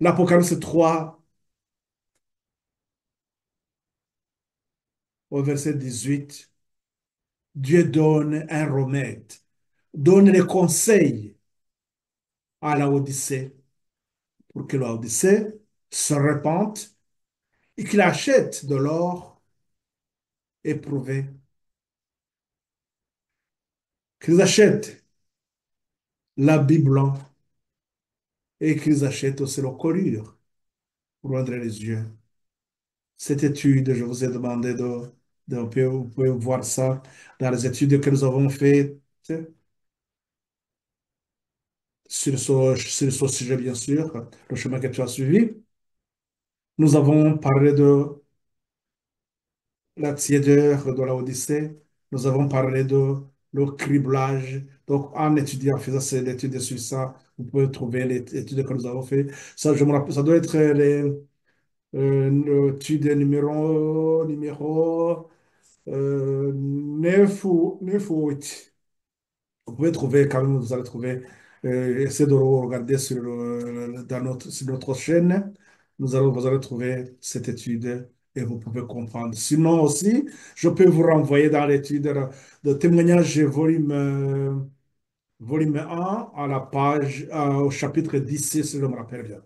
L'Apocalypse 3 au verset 18, Dieu donne un remède, donne les conseils à la Odyssée pour que la Odyssée se répande et qu'il achète de l'or éprouvé, qu'ils achètent l'habit blanc et qu'ils achètent aussi le collier pour rendre les yeux. Cette étude, je vous ai demandé vous pouvez voir ça dans les études que nous avons faites sur ce sujet, bien sûr, le chemin que tu as suivi. Nous avons parlé de la tiédeur de la Odyssée. Nous avons parlé de le criblage. Donc, en étudiant, en faisant cette étude sur ça, vous pouvez trouver les études que nous avons faites. Ça, je me rappelle, ça doit être l'étude numéro 9 ou 8. Vous pouvez trouver, quand même, vous allez trouver, essayez de regarder sur notre chaîne. Vous allez trouver cette étude et vous pouvez comprendre. Sinon aussi, je peux vous renvoyer dans l'étude de témoignage volume 1 à la page, au chapitre 16, si je me rappelle bien.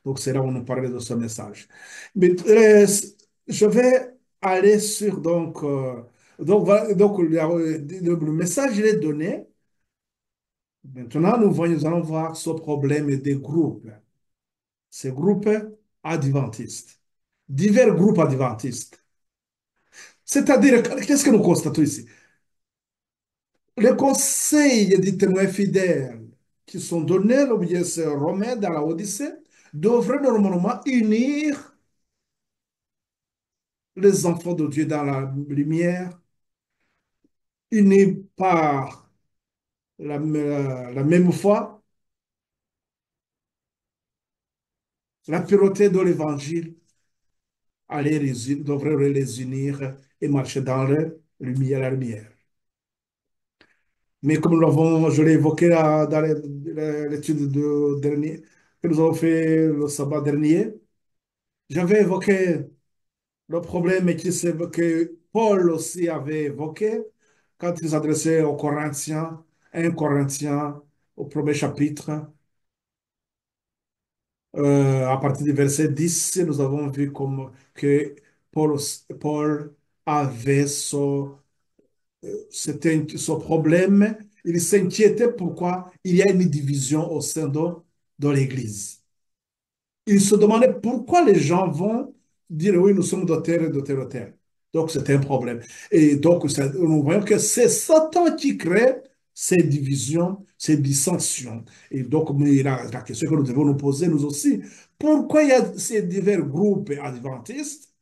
Donc, c'est là où on nous parlait de ce message. Mais je vais aller sur, donc le message, il est donné. Maintenant, nous allons voir ce problème des groupes, ces groupes adventistes, divers groupes adventistes. C'est-à-dire, qu'est-ce que nous constatons ici? Les conseils des témoins fidèles qui sont donnés, l'obéissance romaine dans la Odyssée, devraient normalement unir les enfants de Dieu dans la lumière, unis par la même foi, la pureté de l'évangile devrait les unir et marcher dans la lumière. Mais comme je l'ai évoqué dans l'étude que nous avons fait le sabbat dernier, j'avais évoqué le problème que Paul aussi avait évoqué quand il s'adressait aux Corinthiens, 1 Corinthiens, au premier chapitre. À partir du verset 10, nous avons vu comme que Paul, Paul avait c'était ce problème. Il s'inquiétait pourquoi il y a une division au sein de l'Église. Il se demandait pourquoi les gens vont dire oui, nous sommes de terre et de terre et de terre. Donc, c'est un problème. Et donc, nous voyons que c'est Satan qui crée ces divisions, ces dissensions. Et donc, mais la question que nous devons nous poser, nous aussi, pourquoi il y a ces divers groupes adventistes?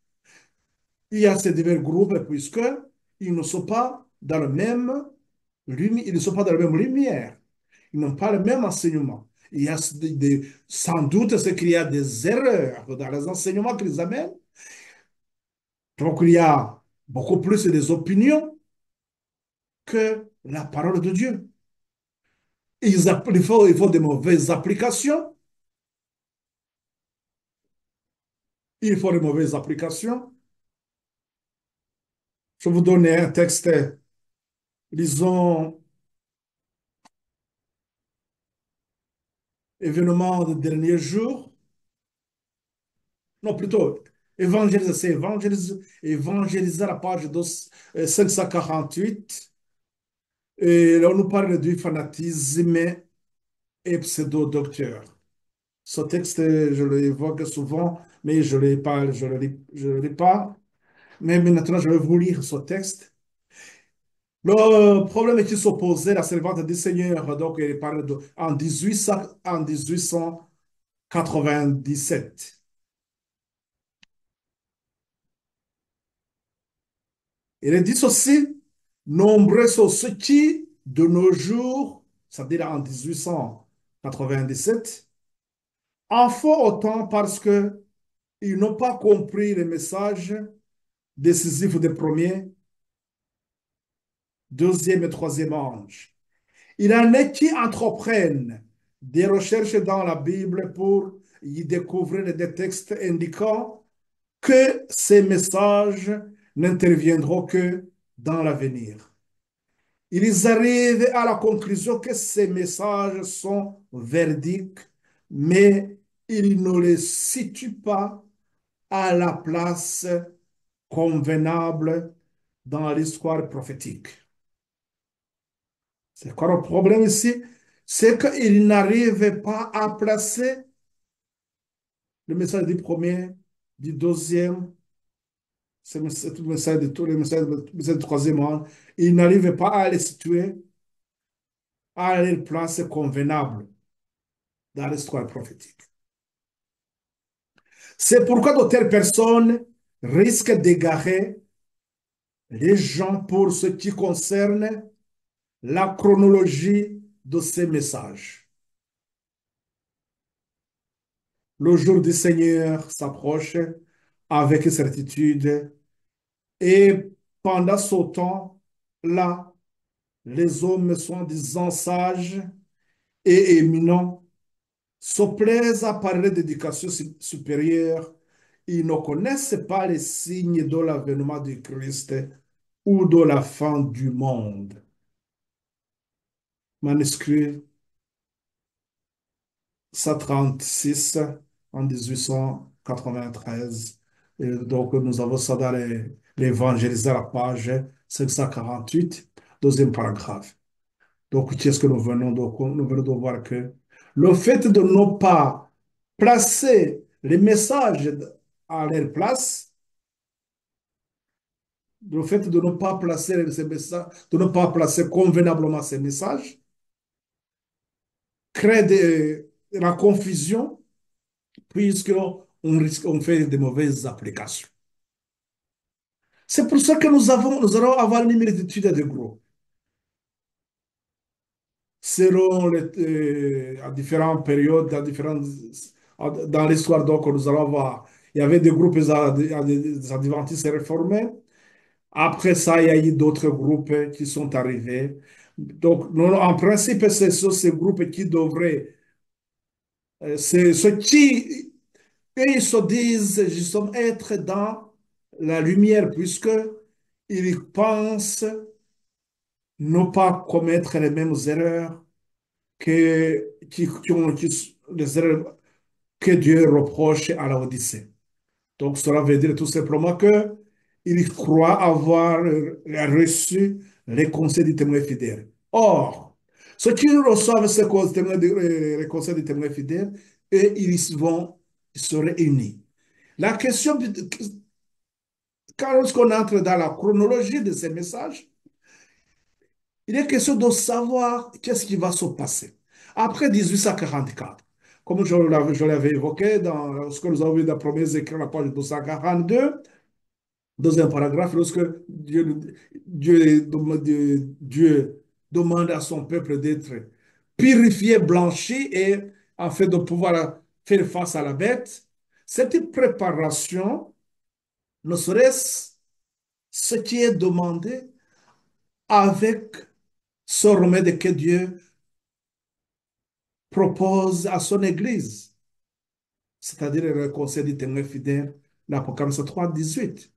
Il y a ces divers groupes puisque ils ne sont pas dans le même ils ne sont pas dans la même lumière. Ils n'ont pas le même enseignement. Il y a sans doute ce qu'il y a des erreurs dans les enseignements qu'ils amènent. Donc, il y a beaucoup plus des opinions que la parole de Dieu. Il faut des mauvaises applications. Il faut des mauvaises applications. Je vous donne un texte, lisons événements des derniers jours. Non, plutôt, évangéliser, c'est évangéliser à la page 548. Et là, on nous parle du fanatisme et pseudo-docteur. Ce texte, je l'évoque souvent, mais je le lis pas. Mais maintenant, je vais vous lire ce texte. Le problème qui s'opposait à la servante du Seigneur, donc il parle en 1897. Il dit ceci, nombreux sont ceux qui, de nos jours, c'est-à-dire en 1897, en font autant parce que ils n'ont pas compris le message décisif des premiers, deuxième et troisième anges. Il en est qui entreprennent des recherches dans la Bible pour y découvrir des textes indiquant que ces messages n'interviendront que dans l'avenir. Ils arrivent à la conclusion que ces messages sont véridiques, mais ils ne les situent pas à la place convenable dans l'histoire prophétique. C'est quoi le problème ici? C'est qu'ils n'arrivent pas à placer le message du premier, du deuxième, c'est tout le message de tous les messages, le message du troisième rang. Ils n'arrivent pas à les situer à leur place convenable dans l'histoire prophétique. C'est pourquoi d'autres personnes risquent d'égarer les gens pour ce qui concerne la chronologie de ces messages. Le jour du Seigneur s'approche avec certitude et pendant ce temps-là, les hommes soi-disant sages et éminents se plaisent à parler d'éducation supérieure. Ils ne connaissent pas les signes de l'avènement du Christ ou de la fin du monde. Manuscrit 136 en 1893. Et donc, nous avons ça dans l'évangélisé à la page 548, deuxième paragraphe. Donc, qu'est-ce que nous venons de, nous venons de voir que le fait de ne pas placer les messages à leur place, le fait de ne pas placer ces messages, de ne pas placer convenablement ces messages, crée la confusion puisqu'on on fait de mauvaises applications. C'est pour ça que nous allons avoir une multitude de groupes. Selon à différentes périodes, dans l'histoire, donc, nous allons voir. Il y avait des groupes des adventistes réformés. Après ça, il y a eu d'autres groupes qui sont arrivés. Donc, en principe, c'est ces groupes qui devraient, c'est ceux qui, ils se disent justement être dans la lumière, puisque ils pensent ne pas commettre les mêmes erreurs les erreurs que Dieu reproche à la Odyssée. Donc, cela veut dire tout simplement que il croit avoir reçu les conseils du témoin fidèle. Or, ceux qui reçoivent les conseils du témoin fidèle, et ils se réunissent. La question, quand lorsqu'on entre dans la chronologie de ces messages, il est question de savoir qu'est-ce qui va se passer. Après 1844, comme je l'avais évoqué dans ce que nous avons vu dans la première écrit, la page 242, deuxième paragraphe, lorsque Dieu demande à son peuple d'être purifié, blanchi et afin de pouvoir faire face à la bête, cette préparation ne serait-ce ce qui est demandé avec ce remède que Dieu propose à son Église, c'est-à-dire le conseil du témoin fidèle, l'Apocalypse 3, 18.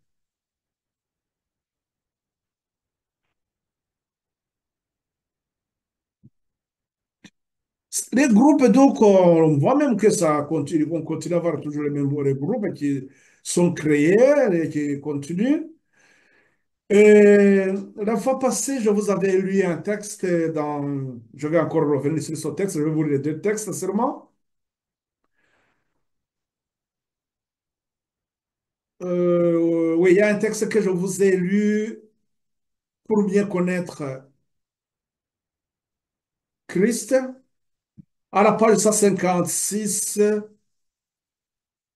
Les groupes, donc, on voit même que ça continue, on continue à avoir toujours les groupes qui sont créés et qui continuent. Et la fois passée, je vous avais lu un texte je vais encore revenir sur ce texte, je vais vous lire les deux textes seulement. Oui, il y a un texte que je vous ai lu pour bien connaître Christ. À la page 156,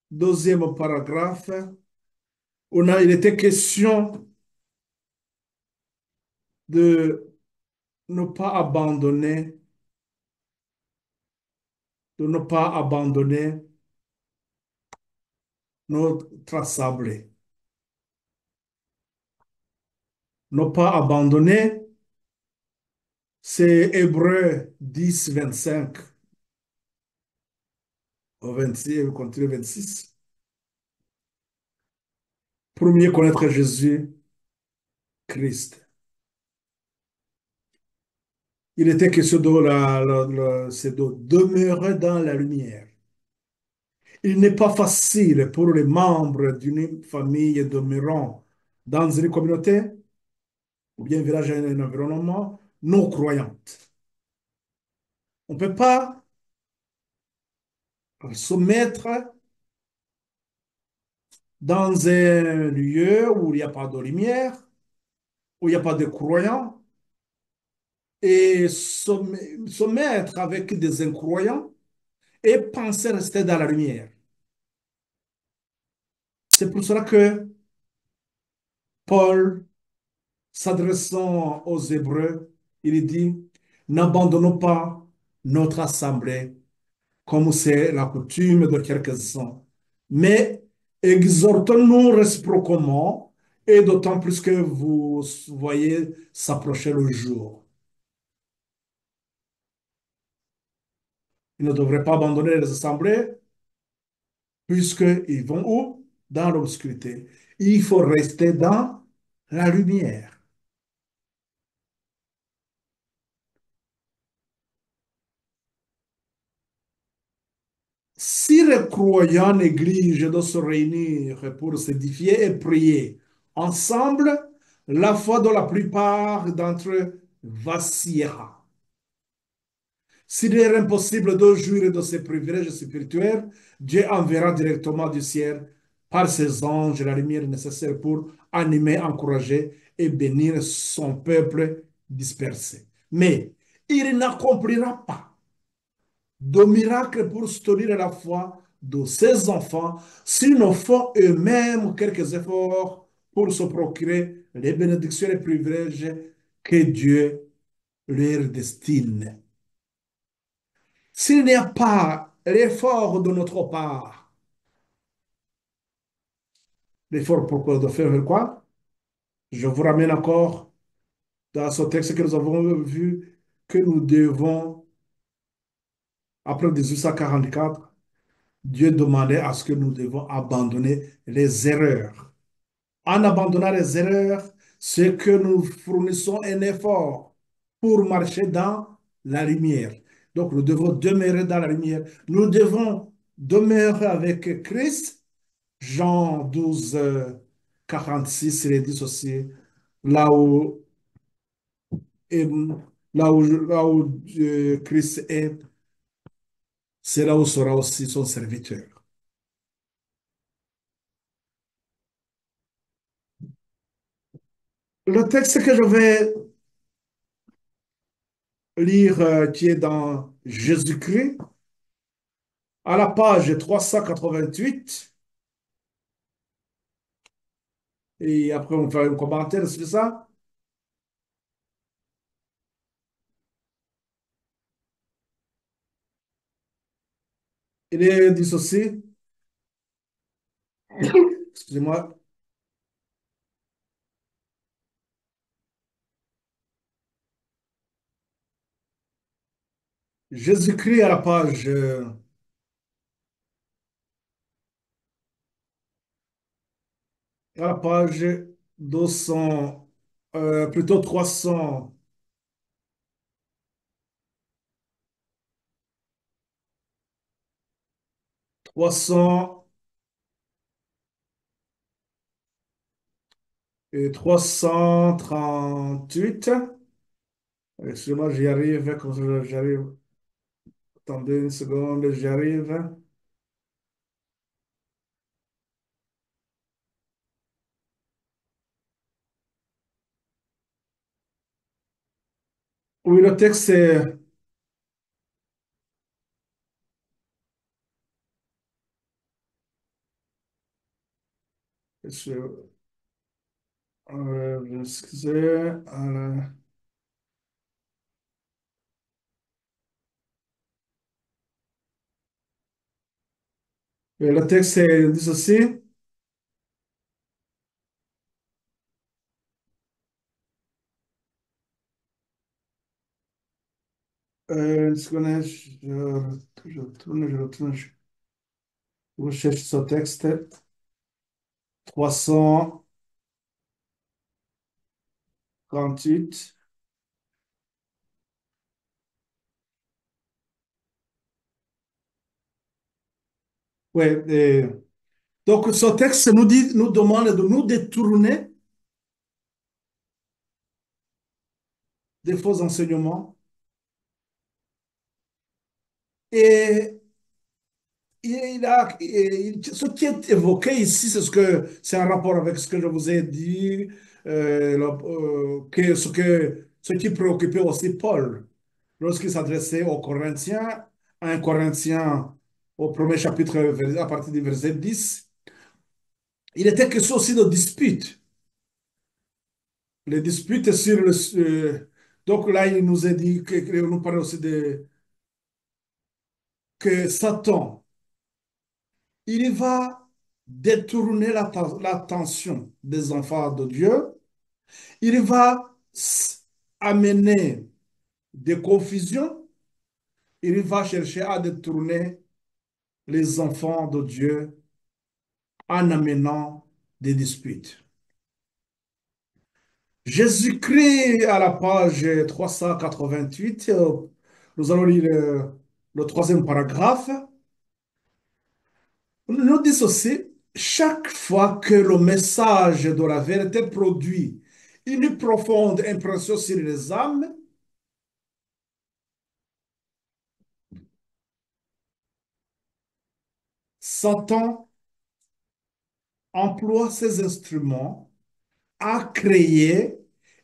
deuxième paragraphe, il était question de ne pas abandonner, de ne pas abandonner notre assemblée. Ne pas abandonner, c'est Hébreu 10, 25. au 26, et continue 26. Pour mieux connaître Jésus-Christ. Il était question de, c'est de demeurer dans la lumière. Il n'est pas facile pour les membres d'une famille demeurant dans une communauté ou bien un village, un environnement non croyant. On ne peut pas se mettre dans un lieu où il n'y a pas de lumière, où il n'y a pas de croyants, et se mettre avec des incroyants et penser rester dans la lumière. C'est pour cela que Paul, s'adressant aux Hébreux, il dit, n'abandonnons pas notre assemblée comme c'est la coutume de quelques-uns, mais exhortons-nous réciproquement et d'autant plus que vous voyez s'approcher le jour. Ils ne devraient pas abandonner les assemblées puisqu'ils vont où? Dans l'obscurité. Il faut rester dans la lumière. Si les croyants négligent de se réunir pour s'édifier et prier ensemble, la foi de la plupart d'entre eux vacillera. S'il est impossible de jouir de ces privilèges spirituels, Dieu enverra directement du ciel par ses anges la lumière nécessaire pour animer, encourager et bénir son peuple dispersé. Mais il n'accomplira pas de miracles pour soutenir la foi de ses enfants s'ils ne font eux-mêmes quelques efforts pour se procurer les bénédictions et les privilèges que Dieu leur destine. S'il n'y a pas l'effort de notre part, l'effort pour de faire quoi? Je vous ramène encore dans ce texte que nous avons vu que nous devons, après 1844, Dieu demandait à ce que nous devons abandonner les erreurs. En abandonnant les erreurs, c'est que nous fournissons un effort pour marcher dans la lumière. Donc, nous devons demeurer dans la lumière. Nous devons demeurer avec Christ. Jean 12, 46, il est dit ceci, là où, et- là où Christ est, c'est là où sera aussi son serviteur. Le texte que je vais lire, qui est dans Jésus-Christ, à la page 388, et après on fait un commentaire sur ça, il est dit ceci, excusez-moi, Jésus-Christ à la page 200, plutôt 300, 300 et 338. Excusez-moi, j'y arrive, j'arrive. Attendez une seconde, j'y arrive. Oui, le texte, excusez, le texte dit ceci. Une seconde, je retourne. Je cherche ce texte. 338. Ouais, donc ce texte nous dit, nous demande de nous détourner des faux enseignements. Et ce qui est évoqué ici, c'est un rapport avec ce que je vous ai dit, ce qui préoccupait aussi Paul lorsqu'il s'adressait aux Corinthiens, à 1 Corinthiens au premier chapitre à partir du verset 10. Il était question aussi de disputes. Les disputes sur donc là, il nous a dit que nous parle aussi de que Satan, il va détourner l'attention des enfants de Dieu. Il va amener des confusions. Il va chercher à détourner les enfants de Dieu en amenant des disputes. Jésus-Christ, à la page 388, nous allons lire le troisième paragraphe, nous dit ceci: chaque fois que le message de la vérité produit une profonde impression sur les âmes, Satan emploie ses instruments à créer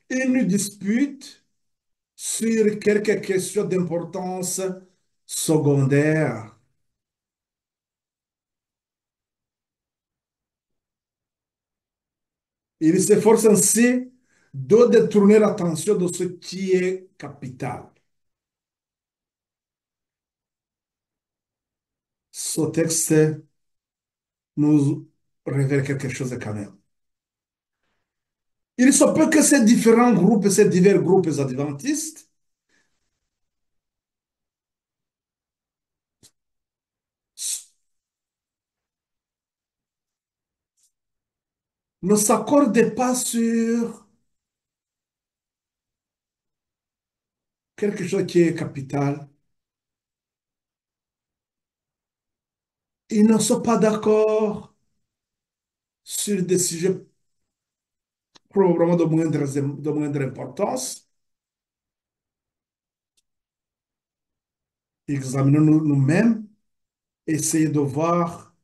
une dispute sur quelques questions d'importance secondaire. Il s'efforce ainsi de détourner l'attention de ce qui est capital. Ce texte nous révèle quelque chose quand même. Il se peut que ces différents groupes, ces divers groupes adventistes ne s'accordent pas sur quelque chose qui est capital. Ils ne sont pas d'accord sur des sujets probablement de moindre importance. Examinons-nous nous-mêmes, essayons de voir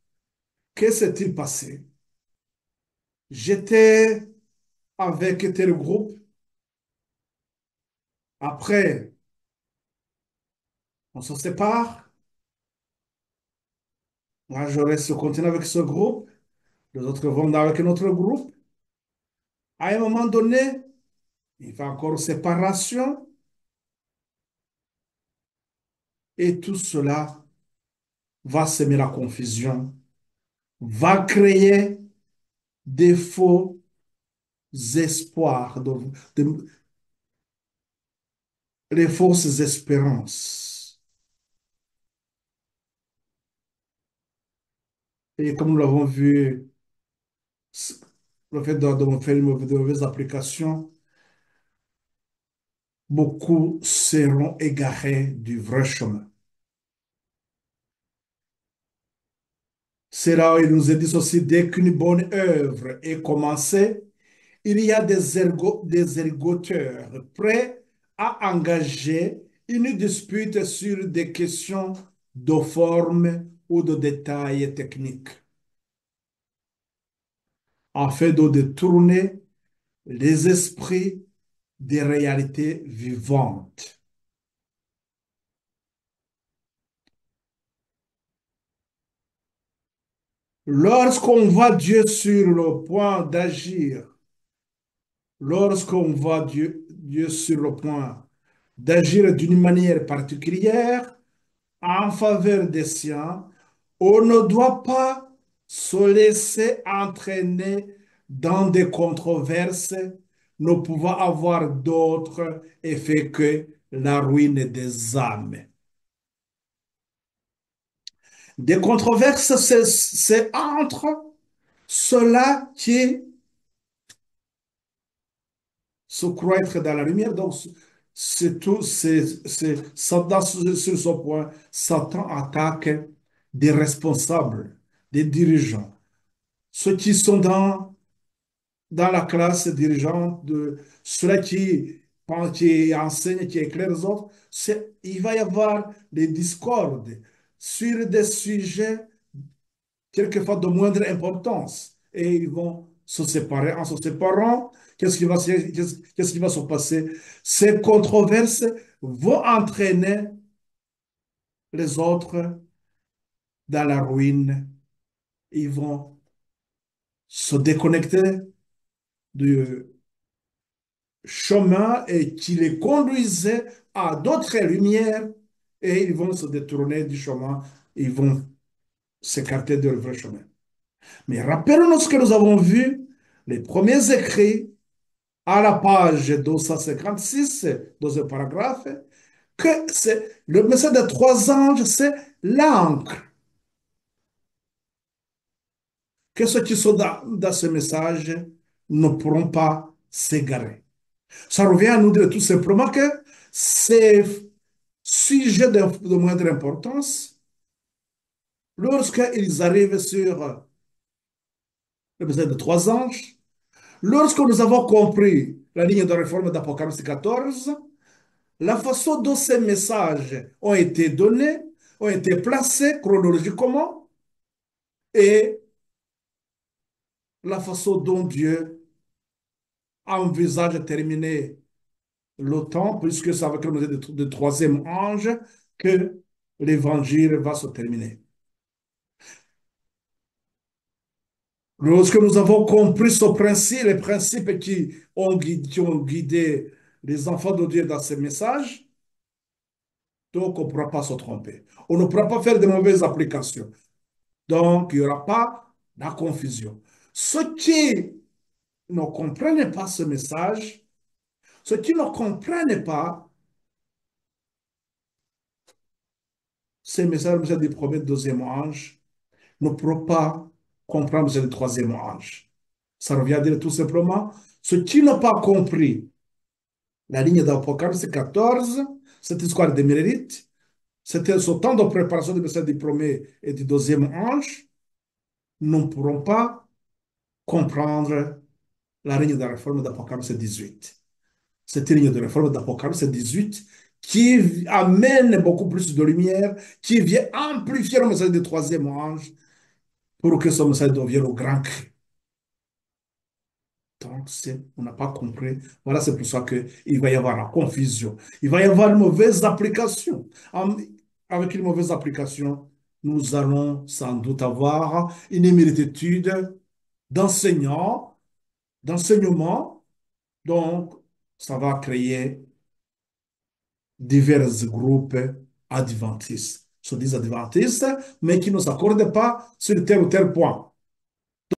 que s'est-il passé. J'étais avec tel groupe. Après, on se sépare. Moi, je reste, je continue avec ce groupe. Les autres vont avec notre groupe. À un moment donné, il va encore séparation. Et tout cela va semer la confusion, va créer des faux espoirs, de- les fausses espérances. Et comme nous l'avons vu, le fait de faire de mauvaises applications, beaucoup seront égarés du vrai chemin. C'est là où il nous est dit aussi, dès qu'une bonne œuvre est commencée, il y a des ergoteurs prêts à engager une dispute sur des questions de forme ou de détails techniques, afin de détourner les esprits des réalités vivantes. Lorsqu'on voit Dieu sur le point d'agir, lorsqu'on voit Dieu sur le point d'agir d'une manière particulière en faveur des siens, on ne doit pas se laisser entraîner dans des controverses ne pouvant avoir d'autre effet que la ruine des âmes. Des controverses, c'est entre ceux-là qui se croient être dans la lumière. Donc, c'est tout, sur ce point, Satan attaque des responsables, des dirigeants, ceux qui sont dans la classe dirigeante, de ceux-là qui enseignent, qui éclairent les autres. Il va y avoir des discordes sur des sujets quelquefois de moindre importance. Et ils vont se séparer. En se séparant, qu'est-ce qui va se passer? Ces controverses vont entraîner les autres dans la ruine. Ils vont se déconnecter du chemin et qui les conduisait à d'autres lumières et ils vont se détourner du chemin. Ils vont s'écarter de leur vrai chemin. Mais rappelons-nous ce que nous avons vu, les premiers écrits à la page 256, deuxième paragraphe, que c'est le message des trois anges, c'est l'encre. Que ceux qui sont dans ce message ne pourront pas s'égarer. Ça revient à nous dire tout simplement que ces sujets de moindre importance, lorsqu'ils arrivent sur le message de trois anges, lorsque nous avons compris la ligne de réforme d'Apocalypse 14, la façon dont ces messages ont été donnés, ont été placés chronologiquement, et la façon dont Dieu envisage de terminer le temps, puisque c'est avec le message de troisième ange que l'évangile va se terminer. Lorsque nous avons compris ce principe, les principes qui ont guidé les enfants de Dieu dans ces messages, donc on ne pourra pas se tromper. On ne pourra pas faire de mauvaises applications. Donc, il n'y aura pas de confusion. Ceux qui ne comprennent pas ce message, ceux qui ne comprennent pas ces messages, le message du premier, deuxième ange, ne pourront pas comprendre le message du troisième ange. Ça revient à dire tout simplement, ceux qui n'ont pas compris la ligne d'Apocalypse 14, cette histoire des Mérite, c'était ce temps de préparation du message du premier et du deuxième ange, ne pourront pas comprendre la ligne de la réforme d'Apocalypse 18. Cette ligne de réforme d'Apocalypse 18 qui amène beaucoup plus de lumière, qui vient amplifier le message du troisième ange pour que ce message devienne au grand cri. Donc, on n'a pas compris. Voilà, c'est pour ça qu'il va y avoir la confusion. Il va y avoir une mauvaise application. Avec une mauvaise application, nous allons sans doute avoir une multitude d'enseignants, d'enseignements. Donc, ça va créer divers groupes adventistes. Se disent adventistes, mais qui ne s'accordent pas sur tel ou tel point.